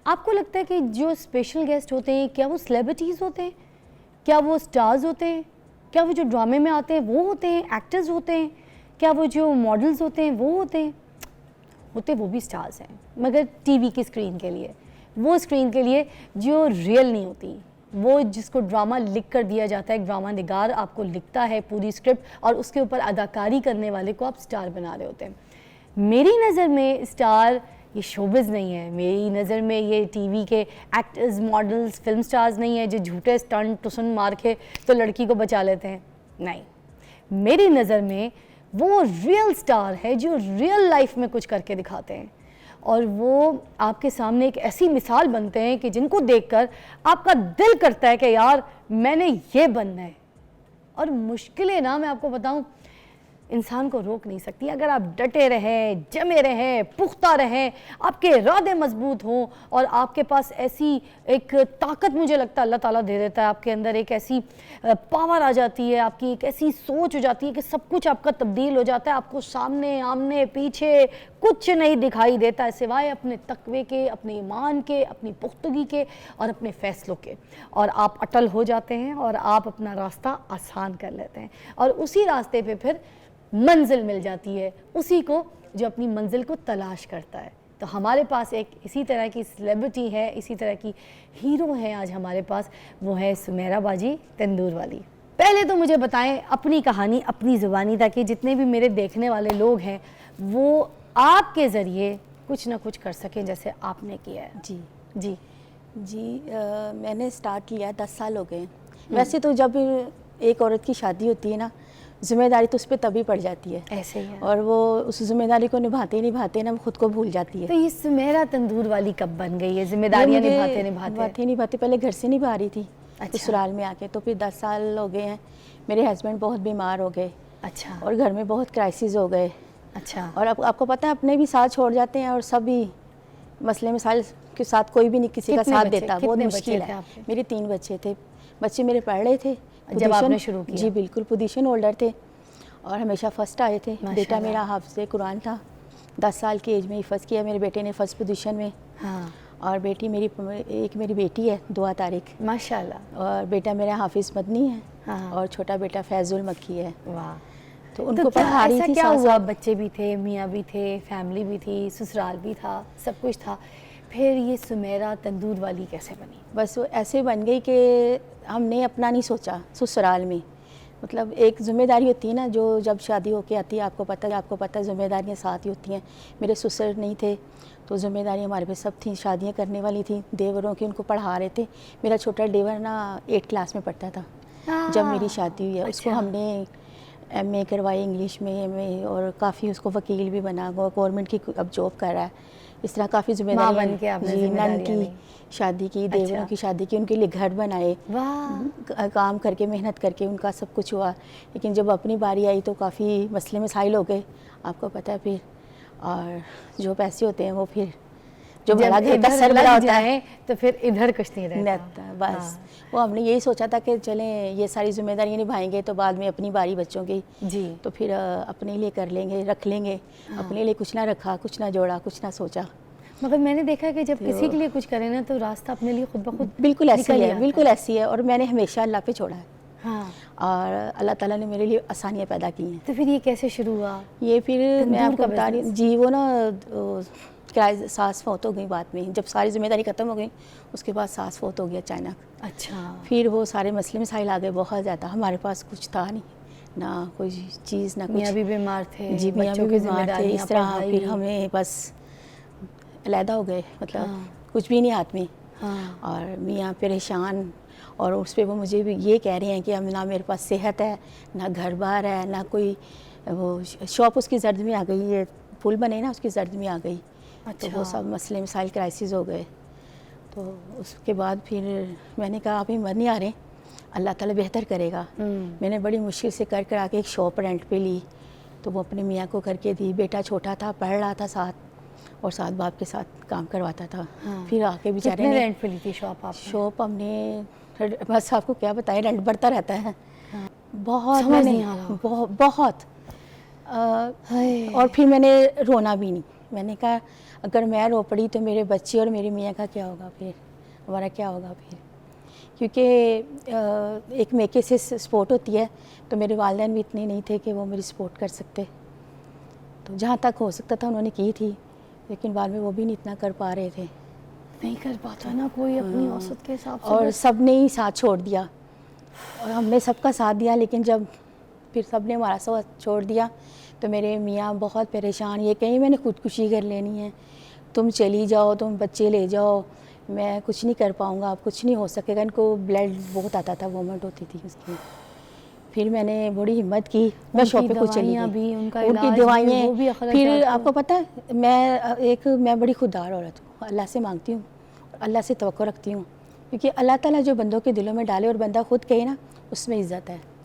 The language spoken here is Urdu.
آپ کو لگتا ہے کہ جو اسپیشل گیسٹ ہوتے ہیں کیا وہ سیلیبریٹیز ہوتے ہیں, کیا وہ سٹارز ہوتے ہیں, کیا وہ جو ڈرامے میں آتے ہیں وہ ہوتے ہیں, ایکٹرز ہوتے ہیں, کیا وہ جو ماڈلز ہوتے ہیں وہ ہوتے ہیں؟ ہوتے وہ بھی سٹارز ہیں مگر ٹی وی کی اسکرین کے لیے, وہ اسکرین کے لیے جو ریئل نہیں ہوتی, وہ جس کو ڈرامہ لکھ کر دیا جاتا ہے, ایک ڈرامہ نگار آپ کو لکھتا ہے پوری اسکرپٹ اور اس کے اوپر اداکاری کرنے والے کو آپ سٹار بنا رہے ہوتے ہیں. میری نظر میں سٹار یہ شوبز نہیں ہے, میری نظر میں یہ ٹی وی کے ایکٹرز, ماڈلز, فلم سٹارز نہیں ہے جو جھوٹے سٹنٹ ٹسن مار کے تو لڑکی کو بچا لیتے ہیں. نہیں, میری نظر میں وہ ریئل سٹار ہے جو ریئل لائف میں کچھ کر کے دکھاتے ہیں, اور وہ آپ کے سامنے ایک ایسی مثال بنتے ہیں کہ جن کو دیکھ کر آپ کا دل کرتا ہے کہ یار میں نے یہ بننا ہے. اور مشکلیں نا میں آپ کو بتاؤں انسان کو روک نہیں سکتی. اگر آپ ڈٹے رہیں, جمے رہیں, پختہ رہیں, آپ کے ارادے مضبوط ہوں اور آپ کے پاس ایسی ایک طاقت مجھے لگتا ہے اللہ تعالیٰ دے دیتا ہے, آپ کے اندر ایک ایسی پاور آ جاتی ہے, آپ کی ایک ایسی سوچ ہو جاتی ہے کہ سب کچھ آپ کا تبدیل ہو جاتا ہے. آپ کو سامنے آمنے پیچھے کچھ نہیں دکھائی دیتا ہے سوائے اپنے تقوی کے, اپنے ایمان کے, اپنی پختگی کے اور اپنے فیصلوں کے, اور آپ اٹل ہو جاتے ہیں اور آپ اپنا راستہ آسان کر لیتے ہیں, اور اسی راستے پہ پھر منزل مل جاتی ہے اسی کو جو اپنی منزل کو تلاش کرتا ہے. تو ہمارے پاس ایک اسی طرح کی سیلیبریٹی ہے, اسی طرح کی ہیرو ہیں آج ہمارے پاس, وہ ہے سمیرہ باجی تندور والی. پہلے تو مجھے بتائیں اپنی کہانی اپنی زبانی, تاکہ جتنے بھی میرے دیکھنے والے لوگ ہیں وہ آپ کے ذریعے کچھ نہ کچھ کر سکیں جیسے آپ نے کیا ہے. جی جی جی میں نے سٹارٹ کیا 10 سال ہو گئے ہیں. ویسے تو جب ایک عورت کی شادی ہوتی ہے نا, ذمہ داری تو اس پہ تبھی پڑ جاتی ہے, ایسے ہی ہے, اور وہ اس ذمہ داری کو نبھاتے نا وہ خود کو بھول جاتی ہے. تو یہ سمیرہ تندور والی کب بن گئی ہے, ذمہ داریاں نبھاتے پہلے گھر سے نبھا رہی تھی, اچھا, سسرال میں آ کے. تو پھر 10 سال ہو گئے ہیں, میرے ہسبینڈ بہت بیمار ہو گئے, اچھا, اور گھر میں بہت کرائسس ہو گئے, اچھا, اور اب آپ کو پتہ ہے اپنے بھی ساتھ چھوڑ جاتے ہیں اور سبھی مسئلے مسائل کے ساتھ کوئی بھی نہیں کسی کا ساتھ دیتا, بہت مشکل ہے. میرے 3 بچے تھے, بچے میرے پڑھ رہے تھے جب آپ نے شروع کیا. جی بالکل, پوزیشن ہولڈر تھے اور ہمیشہ فرسٹ آئے تھے. بیٹا میرا حافظ قرآن تھا, 10 سال کی ایج میں حفظ کیا میرے بیٹے نے فرسٹ پوزیشن میں. ہاں, اور بیٹی میری, ایک میری بیٹی ہے دعا طارق, ماشاء اللہ, اور بیٹا میرا حافظ مدنی ہے, ہاں, اور چھوٹا بیٹا فیض المکی ہے. واہ. تو ان کو پڑھا رہی تھی. کیا ہوا, بچے بھی تھے, میاں بھی تھے, فیملی بھی تھی, سسرال بھی تھا, سب کچھ تھا, پھر یہ سمیرہ تندور والی کیسے بنی؟ بس وہ ایسے بن گئی کہ ہم نے اپنا نہیں سوچا. سسرال میں مطلب ایک ذمہ داری ہوتی ہے نا, جو جب شادی ہو کے آتی ہے آپ کو پتہ ذمہ داریاں ساتھ ہی ہوتی ہیں. میرے سسر نہیں تھے تو ذمہ داریاں ہمارے پہ سب تھیں, شادیاں کرنے والی تھیں, دیوروں کی ان کو پڑھا رہے تھے. میرا چھوٹا دیور نا 8 کلاس میں پڑھتا تھا جب میری شادی ہوئی ہے. اس کو ہم نے ایم اے کروائی انگلش میں, ایم اے, اور کافی اس کو وکیل بھی بنا, گورنمنٹ کی اب جاب کر رہا ہے. اس طرح کافی ذمہ داریاں. جی, نن کی شادی کی, دیوروں کی شادی کی, ان کے لیے گھر بنائے, کام کر کے محنت کر کے ان کا سب کچھ ہوا. لیکن جب اپنی باری آئی تو کافی مسئلے مسائل ہو گئے, آپ کو پتہ ہے. پھر اور جو پیسے ہوتے ہیں وہ پھر جو بڑا گھر کا سربراہ ہوتا ہے تو پھر ادھر کچھ نہیں رہتا. بس وہ ہم نے یہی سوچا تھا کہ چلیں یہ ساری ذمہ داریاں نبھائیں گے تو بعد میں اپنی باری بچوں کی, جی, تو پھر اپنے لیے کر لیں گے, رکھ لیں گے. اپنے لیے کچھ نہ رکھا, کچھ نہ جوڑا, کچھ نہ سوچا. مگر میں نے دیکھا کہ جب کسی کے لیے کچھ کریں نا تو راستہ اپنے لیے خود بخود بالکل ایسی ہے, بالکل ایسی ہے. اور میں نے ہمیشہ اللہ پہ چھوڑا ہے, ہاں, اور اللہ تعالیٰ نے میرے لیے آسانیاں پیدا کی ہیں. تو پھر یہ کیسے شروع ہوا؟ یہ پھر میں آپ کو بتا رہی ہوں. جی, وہ نا ساس فوت ہو گئی بعد میں, جب ساری ذمہ داری ختم ہو گئی اس کے بعد ساس فوت ہو گیا اچانک. اچھا, پھر وہ سارے مسئلے مسائل آ گئے بہت زیادہ. ہمارے پاس کچھ تھا نہیں, نہ کوئی چیز, نہ کچھ. میاں بھی بیمار تھے, جی, میاں بھی بیمار تھے. اس طرح پھر ہمیں بس علیحدہ ہو گئے, مطلب کچھ بھی نہیں ہاتھ میں. اور میاں پریشان, اور اس پہ وہ مجھے بھی یہ کہہ رہے ہیں کہ نہ میرے پاس صحت ہے, نہ گھر بار ہے, نہ کوئی. وہ شاپ اس کی زرد میں آ گئی, یہ پل بنے نا اس کی زرد میں آ گئی. تو وہ سب مسئلے مسائل کرائسس ہو گئے. تو اس کے بعد پھر میں نے کہا آپ ہی مر نہیں آ رہے, اللہ تعالیٰ بہتر کرے گا. میں نے بڑی مشکل سے کر آ کے ایک شاپ رینٹ پہ لی, تو وہ اپنے میاں کو کر کے دی. بیٹا چھوٹا تھا, پڑھ رہا تھا ساتھ, اور ساتھ باپ کے ساتھ کام کرواتا تھا. پھر آ کے بیچارے نے رینٹ پہ لی تھی شاپ آپ؟ شاپ ہم نے بس آپ کو کیا بتائیں, رینٹ بڑھتا رہتا ہے بہت. سمجھ نہیں آ رہا بہت. اور پھر میں نے رونا بھی نہیں. میں نے کہا اگر میں رو پڑی تو میرے بچے اور میرے میاں کا کیا ہوگا پھر، ہمارا کیا ہوگا پھر. کیونکہ ایک میکے سے سپورٹ ہوتی ہے، تو میرے والدین بھی اتنے نہیں تھے کہ وہ میری سپورٹ کر سکتے. تو جہاں تک ہو سکتا تھا انہوں نے کی تھی، لیکن بعد میں وہ بھی نہیں اتنا کر پا رہے تھے. نہیں کر پاتا نا کوئی اپنی اوسط کے حساب سے. اور سب نے ہی ساتھ چھوڑ دیا، اور ہم نے سب کا ساتھ دیا، لیکن جب پھر سب نے ہمارا ساتھ چھوڑ دیا تو میرے میاں بہت پریشان، یہ کہیں میں نے خودکشی کر لینی ہے، تم چلی جاؤ، تم بچے لے جاؤ، میں کچھ نہیں کر پاؤں گا، اب کچھ نہیں ہو سکے گا. ان کو بلڈ بہت آتا تھا، وومنٹ ہوتی تھی اس کی. پھر میں نے بڑی ہمت کی، میں ان شاپ کی پہ خود چلی دوائیاں گئی. بھی، ان کا ان کی علاج بھی، دوائیں. وہ بھی اخراجات پھر کو- آپ کو پتہ ہے میں بڑی خوددار عورت ہوں، اللہ سے مانگتی ہوں، اللہ سے توقع رکھتی ہوں، کیونکہ اللہ تعالیٰ جو بندوں کے دلوں میں ڈالے اور بندہ خود کہے نا، اس میں عزت ہے.